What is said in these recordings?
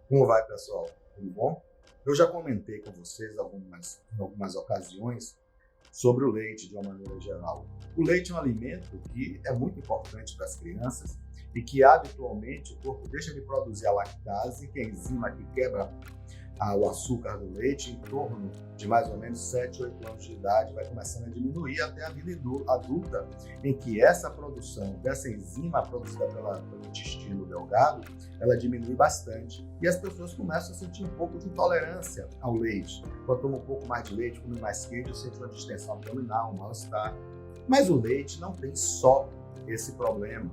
Como vai, pessoal? Tudo bom? Eu já comentei com vocês em algumas ocasiões sobre o leite de uma maneira geral. O leite é um alimento que é muito importante para as crianças e que habitualmente o corpo deixa de produzir a lactase, que é a enzima que quebra o açúcar do leite em torno de mais ou menos 7, 8 anos de idade, vai começando a diminuir até a vida adulta, em que essa produção dessa enzima produzida pelo intestino delgado, ela diminui bastante. E as pessoas começam a sentir um pouco de intolerância ao leite. Quando toma um pouco mais de leite, come mais queijo, sente uma distensão abdominal, um mal-estar. Mas o leite não tem só esse problema.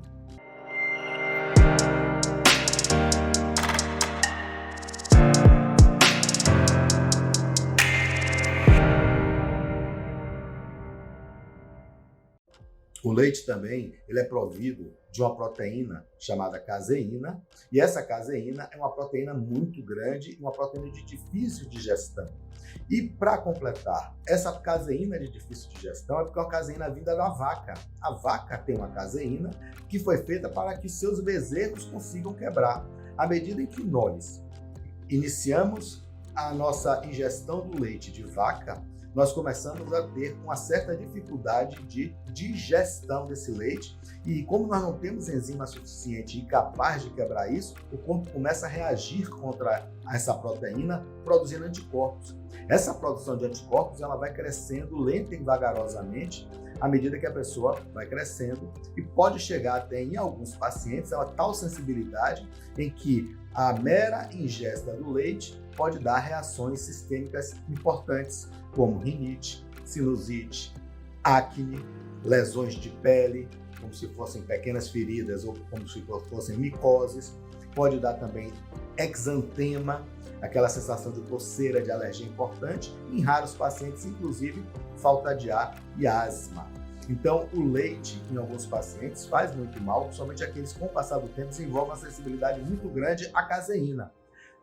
O leite também ele é provido de uma proteína chamada caseína, e essa caseína é uma proteína muito grande, uma proteína de difícil digestão. E para completar, essa caseína de difícil digestão é porque é uma caseína vinda da vaca. A vaca tem uma caseína que foi feita para que seus bezerros consigam quebrar. À medida em que nós iniciamos a nossa ingestão do leite de vaca, nós começamos a ter uma certa dificuldade de digestão desse leite e como nós não temos enzima suficiente e capaz de quebrar isso, o corpo começa a reagir contra essa proteína, produzindo anticorpos. Essa produção de anticorpos ela vai crescendo lenta e vagarosamente à medida que a pessoa vai crescendo e pode chegar até, em alguns pacientes, a uma tal sensibilidade em que a mera ingesta do leite pode dar reações sistêmicas importantes, como rinite, sinusite, acne, lesões de pele, como se fossem pequenas feridas ou como se fossem micoses. Pode dar também exantema, aquela sensação de coceira, de alergia importante, em raros pacientes, inclusive, falta de ar e asma. Então, o leite, em alguns pacientes, faz muito mal, principalmente aqueles que, com o passar do tempo, desenvolvem uma sensibilidade muito grande à caseína.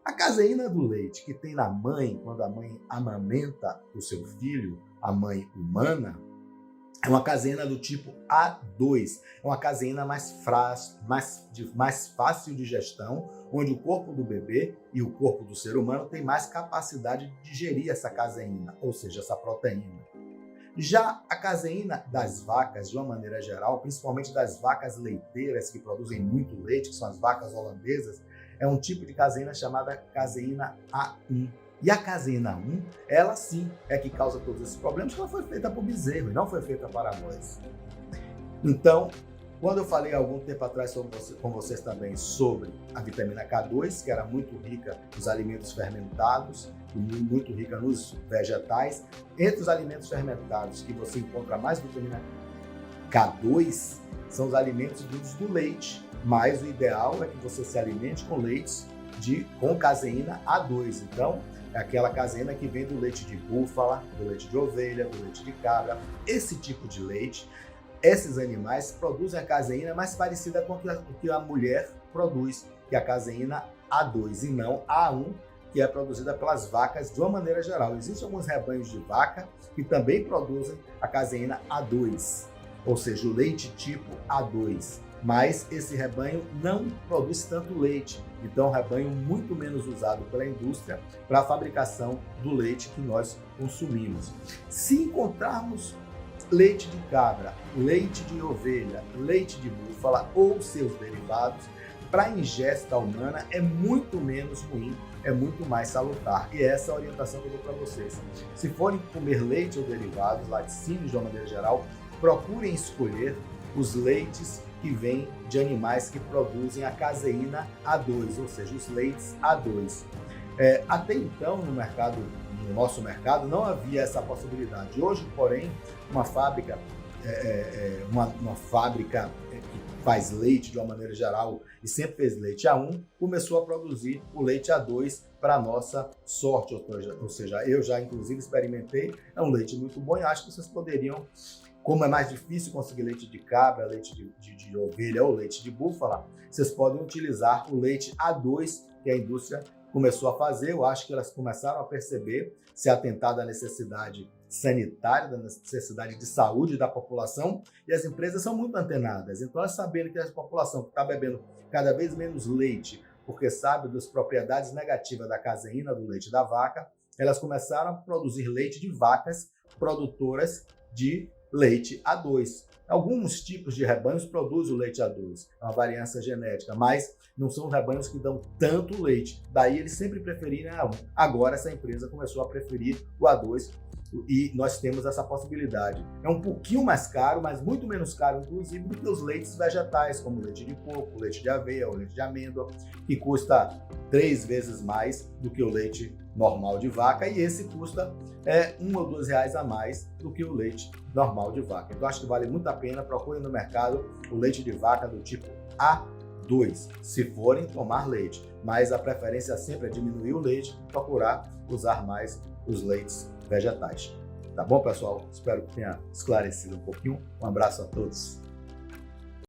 A caseína do leite que tem na mãe, quando a mãe amamenta o seu filho, a mãe humana, é uma caseína do tipo A2, é uma caseína mais fácil de digestão, onde o corpo do bebê e o corpo do ser humano tem mais capacidade de digerir essa caseína, ou seja, essa proteína. Já a caseína das vacas, de uma maneira geral, principalmente das vacas leiteiras que produzem muito leite, que são as vacas holandesas, é um tipo de caseína chamada caseína A1. E a caseína 1, ela sim é que causa todos esses problemas, porque ela foi feita para o bezerro e não foi feita para nós. Então, quando eu falei há algum tempo atrás com vocês também sobre a vitamina K2, que era muito rica nos alimentos fermentados e muito rica nos vegetais, entre os alimentos fermentados que você encontra mais vitamina K2 são os alimentos vindos do leite, mas o ideal é que você se alimente com leites com caseína A2. Então, é aquela caseína que vem do leite de búfala, do leite de ovelha, do leite de cabra. Esse tipo de leite, esses animais produzem a caseína mais parecida com o que a mulher produz, que é a caseína A2, e não a A1, que é produzida pelas vacas de uma maneira geral. Existem alguns rebanhos de vaca que também produzem a caseína A2, ou seja, o leite tipo A2. Mas esse rebanho não produz tanto leite, então é um rebanho muito menos usado pela indústria para a fabricação do leite que nós consumimos. Se encontrarmos leite de cabra, leite de ovelha, leite de búfala ou seus derivados, para a ingesta humana é muito menos ruim, é muito mais salutar. E essa é a orientação que eu dou para vocês. Se forem comer leite ou derivados, laticínios de uma maneira geral, procurem escolher os leites que vêm de animais que produzem a caseína A2, ou seja, os leites A2. Até então, no nosso mercado, não havia essa possibilidade. Hoje, porém, uma fábrica que faz leite de uma maneira geral e sempre fez leite A1, começou a produzir o leite A2 para nossa sorte, ou seja, eu já inclusive experimentei, é um leite muito bom e acho que vocês poderiam, como é mais difícil conseguir leite de cabra, leite de ovelha ou leite de búfala, vocês podem utilizar o leite A2 que a indústria começou a fazer. Eu acho que elas começaram a perceber, se atentar da necessidade sanitária, da necessidade de saúde da população, e as empresas são muito antenadas. Então, elas sabendo que a população está bebendo cada vez menos leite porque sabe das propriedades negativas da caseína do leite da vaca, elas começaram a produzir leite de vacas produtoras de leite A2. Alguns tipos de rebanhos produzem o leite A2, é uma variância genética, mas não são rebanhos que dão tanto leite. Daí eles sempre preferiram A1. Agora essa empresa começou a preferir o A2 e nós temos essa possibilidade. É um pouquinho mais caro, mas muito menos caro, inclusive, do que os leites vegetais, como leite de coco, leite de aveia ou leite de amêndoa, que custa 3 vezes mais do que o leite normal de vaca, e esse custa R$1 ou R$2 a mais do que o leite normal de vaca. Então acho que vale muito a pena, procurem no mercado o leite de vaca do tipo A2, se forem tomar leite, mas a preferência sempre é diminuir o leite e procurar usar mais os leites vegetais. Tá bom, pessoal? Espero que tenha esclarecido um pouquinho. Um abraço a todos.